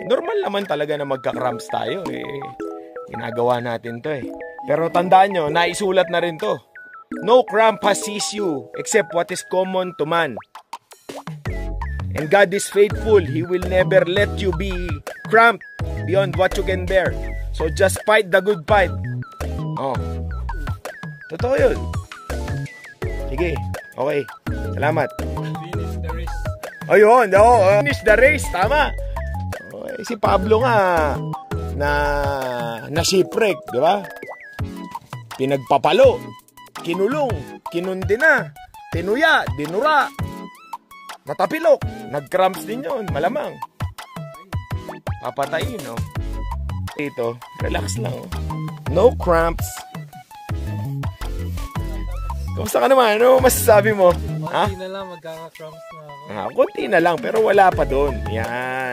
Normal naman talaga na magka-cramps tayo eh. Ginagawa natin to eh. Pero tandaan nyo, naisulat na rin to. No cramp has seized you except what is common to man. And God is faithful. He will never let you be cramped beyond what you can bear. So just fight the good fight. Oh. Totoo yun. Sige. Okay. Salamat. Finish the race. Ayun. Finish the race. Tama. Okay. Si Pablo nga na shipwreck, di ba? Pinagpapalo. Kinulong. Kinundi na. Tinuya. Dinura. Natapilok. Nag-cramps din yun. Malamang. Papatayin, no? Ito. Relax lang. No cramps. Kamusta ka naman? Ano masasabi mo? Konti na lang, magkaka-cramps na ako. Konti na lang, pero wala pa doon. Yan.